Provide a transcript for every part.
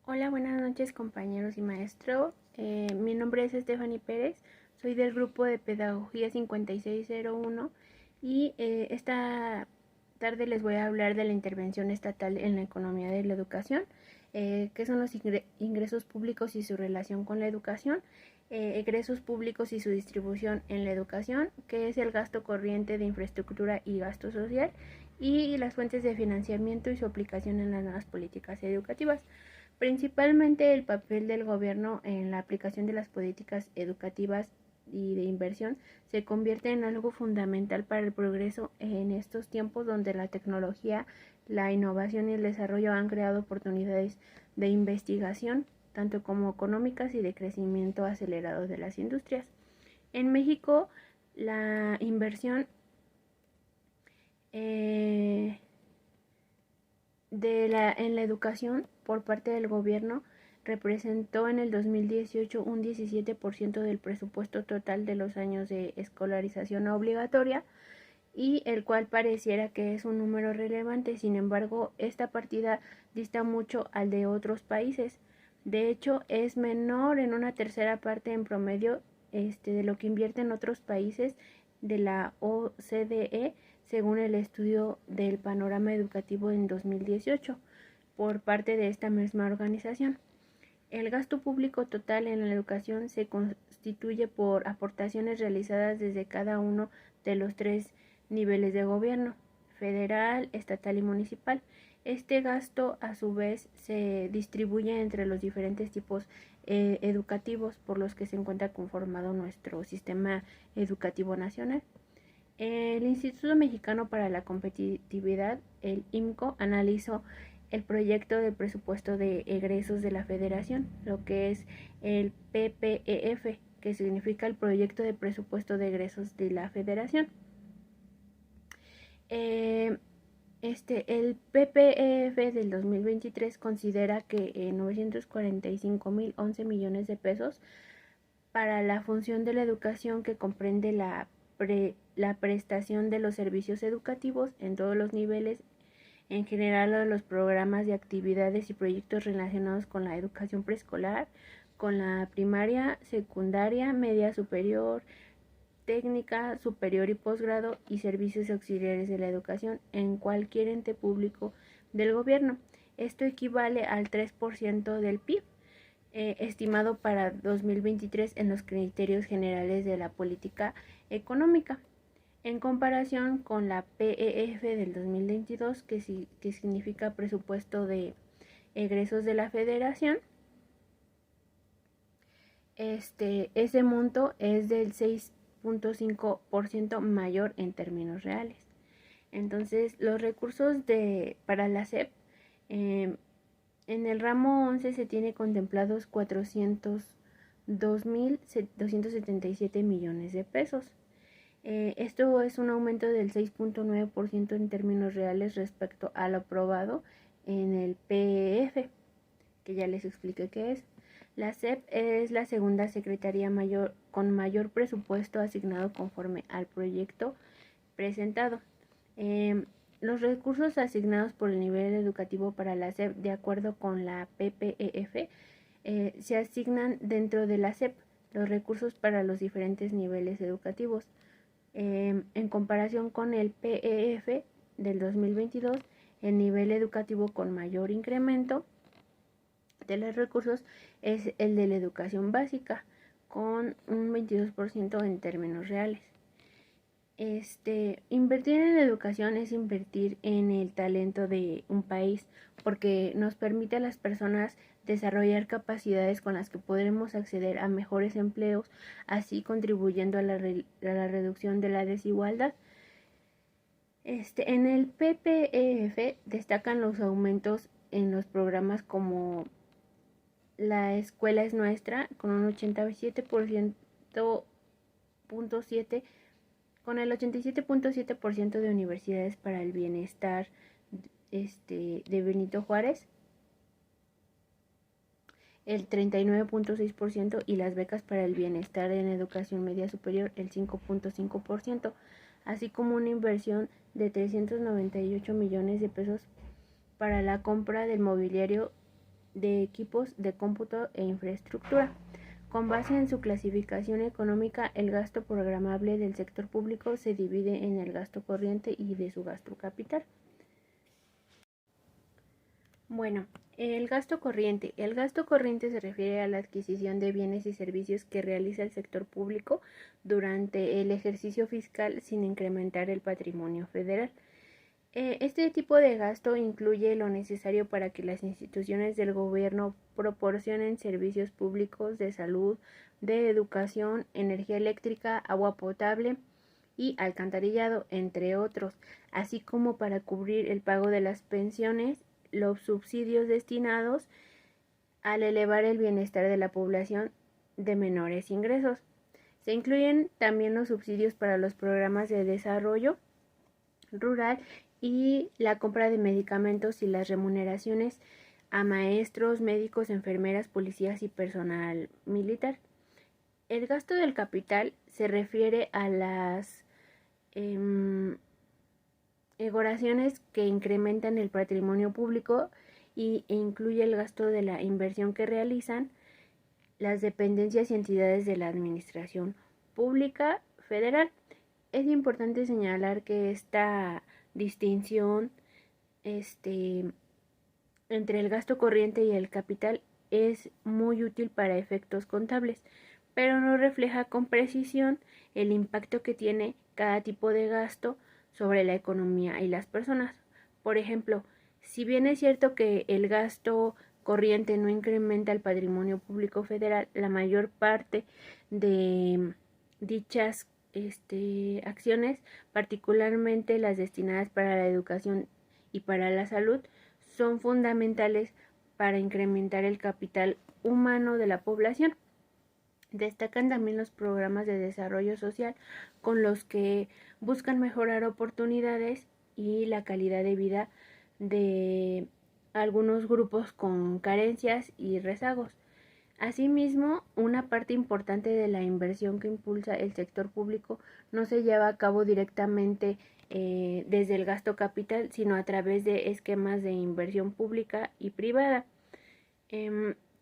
Hola, buenas noches compañeros y maestro. Mi nombre es Stephanie Pérez, soy del grupo de Pedagogía 5601 y esta tarde les voy a hablar de la intervención estatal en la economía de la educación, qué son los ingresos públicos y su relación con la educación, egresos públicos y su distribución en la educación, qué es el gasto corriente de infraestructura y gasto social y las fuentes de financiamiento y su aplicación en las nuevas políticas educativas. Principalmente el papel del gobierno en la aplicación de las políticas educativas y de inversión se convierte en algo fundamental para el progreso en estos tiempos donde la tecnología, la innovación y el desarrollo han creado oportunidades de investigación, tanto como económicas y de crecimiento acelerado de las industrias. En México, la inversión eh, en la educación por parte del gobierno representó en el 2018 un 17% del presupuesto total de los años de escolarización obligatoria, y el cual pareciera que es un número relevante. Sin embargo, esta partida dista mucho al de otros países. De hecho, es menor en una tercera parte en promedio de lo que invierten otros países de la OCDE, según el estudio del panorama educativo en 2018 por parte de esta misma organización. El gasto público total en la educación se constituye por aportaciones realizadas desde cada uno de los tres niveles de gobierno: federal, estatal y municipal. Este gasto, a su vez, se distribuye entre los diferentes tipos educativos por los que se encuentra conformado nuestro sistema educativo nacional. El Instituto Mexicano para la Competitividad, el IMCO, analizó el proyecto de presupuesto de egresos de la Federación, lo que es el PPEF, que significa el proyecto de presupuesto de egresos de la Federación. El PPEF del 2023 considera que 945.011 millones de pesos para la función de la educación, que comprende la prestación de los servicios educativos en todos los niveles, en general los programas de actividades y proyectos relacionados con la educación preescolar, con la primaria, secundaria, media superior, técnica, superior y posgrado, y servicios auxiliares de la educación en cualquier ente público del gobierno. Esto equivale al 3% del PIB. Estimado para 2023 en los criterios generales de la política económica, en comparación con la PEF del 2022, que significa presupuesto de egresos de la Federación. Ese monto es del 6.5% mayor en términos reales. Entonces, los recursos para la SEP, en el ramo 11 se tiene contemplados 402.277 millones de pesos. Esto es un aumento del 6.9% en términos reales respecto a lo aprobado en el PEF, que ya les expliqué qué es. La SEP es la segunda secretaría con mayor presupuesto asignado conforme al proyecto presentado. Los recursos asignados por el nivel educativo para la SEP, de acuerdo con la PPEF, se asignan dentro de la SEP los recursos para los diferentes niveles educativos. En comparación con el PEF del 2022, el nivel educativo con mayor incremento de los recursos es el de la educación básica, con un 22% en términos reales. Invertir en la educación es invertir en el talento de un país, porque nos permite a las personas desarrollar capacidades con las que podremos acceder a mejores empleos, así contribuyendo a la reducción de la desigualdad. En el PPEF destacan los aumentos en los programas como La Escuela es Nuestra, con un 87.7%, con el 87.7% de universidades para el bienestar de Benito Juárez, el 39.6%, y las becas para el bienestar en educación media superior, el 5.5%, así como una inversión de 398 millones de pesos para la compra del mobiliario de equipos de cómputo e infraestructura. Con base en su clasificación económica, el gasto programable del sector público se divide en el gasto corriente y de su gasto capital. Bueno, el gasto corriente. El gasto corriente se refiere a la adquisición de bienes y servicios que realiza el sector público durante el ejercicio fiscal sin incrementar el patrimonio federal. Este tipo de gasto incluye lo necesario para que las instituciones del gobierno proporcionen servicios públicos de salud, de educación, energía eléctrica, agua potable y alcantarillado, entre otros, así como para cubrir el pago de las pensiones, los subsidios destinados al elevar el bienestar de la población de menores ingresos. Se incluyen también los subsidios para los programas de desarrollo rural y la compra de medicamentos y las remuneraciones a maestros, médicos, enfermeras, policías y personal militar. El gasto del capital se refiere a las erogaciones que incrementan el patrimonio público e incluye el gasto de la inversión que realizan las dependencias y entidades de la administración pública federal. Es importante señalar que esta distinción entre el gasto corriente y el capital es muy útil para efectos contables, pero no refleja con precisión el impacto que tiene cada tipo de gasto sobre la economía y las personas. Por ejemplo, si bien es cierto que el gasto corriente no incrementa el patrimonio público federal, la mayor parte de dichas acciones, particularmente las destinadas para la educación y para la salud, son fundamentales para incrementar el capital humano de la población. Destacan también los programas de desarrollo social con los que buscan mejorar oportunidades y la calidad de vida de algunos grupos con carencias y rezagos. Asimismo, una parte importante de la inversión que impulsa el sector público no se lleva a cabo directamente desde el gasto capital, sino a través de esquemas de inversión pública y privada,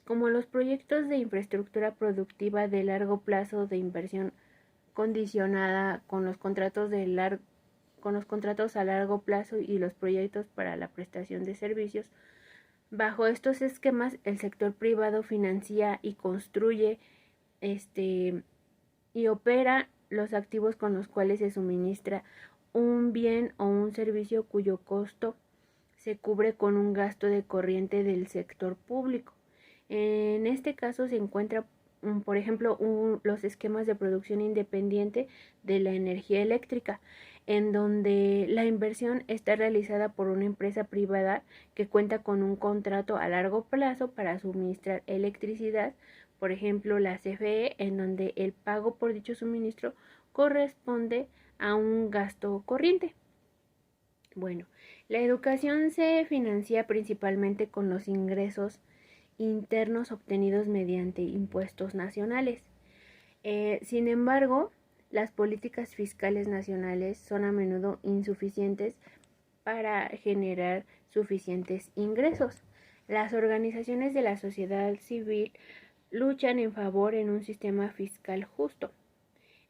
como los proyectos de infraestructura productiva de largo plazo de inversión condicionada con los contratos a largo plazo y los proyectos para la prestación de servicios. Bajo estos esquemas, el sector privado financia y construye y opera los activos con los cuales se suministra un bien o un servicio cuyo costo se cubre con un gasto de corriente del sector público. En este caso se encuentra, por ejemplo, los esquemas de producción independiente de la energía eléctrica, en donde la inversión está realizada por una empresa privada que cuenta con un contrato a largo plazo para suministrar electricidad, por ejemplo la CFE, en donde el pago por dicho suministro corresponde a un gasto corriente. Bueno, la educación se financia principalmente con los ingresos internos obtenidos mediante impuestos nacionales. Sin embargo, las políticas fiscales nacionales son a menudo insuficientes para generar suficientes ingresos. Las organizaciones de la sociedad civil luchan en favor de un sistema fiscal justo.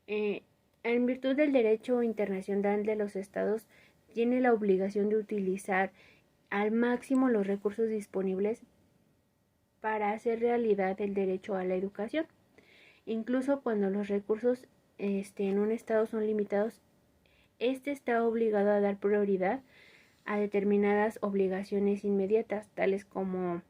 En virtud del derecho internacional de los estados, tiene la obligación de utilizar al máximo los recursos disponibles para hacer realidad el derecho a la educación. Incluso cuando los recursos en un estado son limitados, este está obligado a dar prioridad a determinadas obligaciones inmediatas, tales como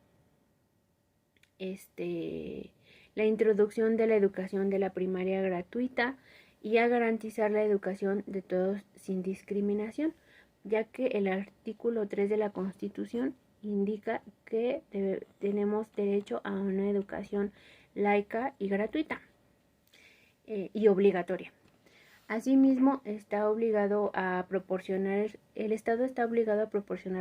la introducción de la educación de la primaria gratuita y a garantizar la educación de todos sin discriminación, ya que el artículo 3 de la Constitución indica que tenemos derecho a una educación laica y gratuita y obligatoria. Asimismo, el Estado está obligado a proporcionar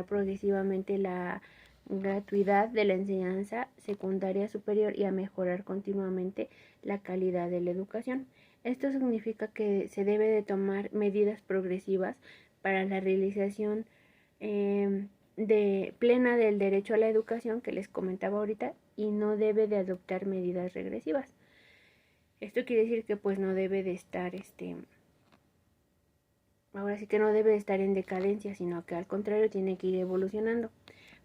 progresivamente la gratuidad de la enseñanza secundaria superior y a mejorar continuamente la calidad de la educación. Esto significa que se debe de tomar medidas progresivas para la realización plena del derecho a la educación que les comentaba ahorita y no debe de adoptar medidas regresivas. Esto quiere decir que pues no debe de estar ahora sí que no debe de estar en decadencia, sino que al contrario tiene que ir evolucionando.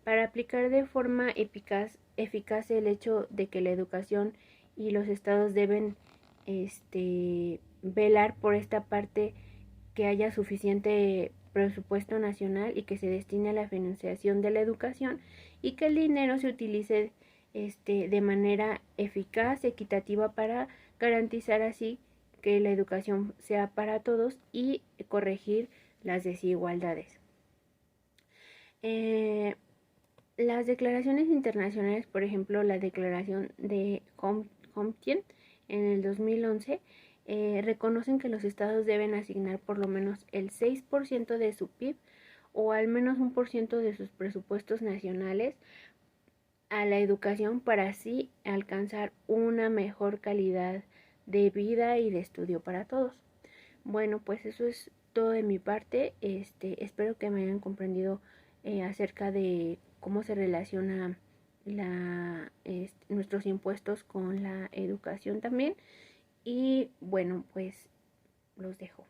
Para aplicar de forma eficaz el hecho de que la educación y los estados deben velar por esta parte, que haya suficiente presupuesto nacional y que se destine a la financiación de la educación y que el dinero se utilice de manera eficaz, equitativa, para garantizar así que la educación sea para todos y corregir las desigualdades. Las declaraciones internacionales, por ejemplo, la declaración de Compiègne en el 2011, reconocen que los estados deben asignar por lo menos el 6% de su PIB o al menos 1% de sus presupuestos nacionales a la educación para así alcanzar una mejor calidad de vida y de estudio para todos. Bueno, pues eso es todo de mi parte. Espero que me hayan comprendido acerca de cómo se relaciona nuestros impuestos con la educación también. Y bueno, pues los dejo.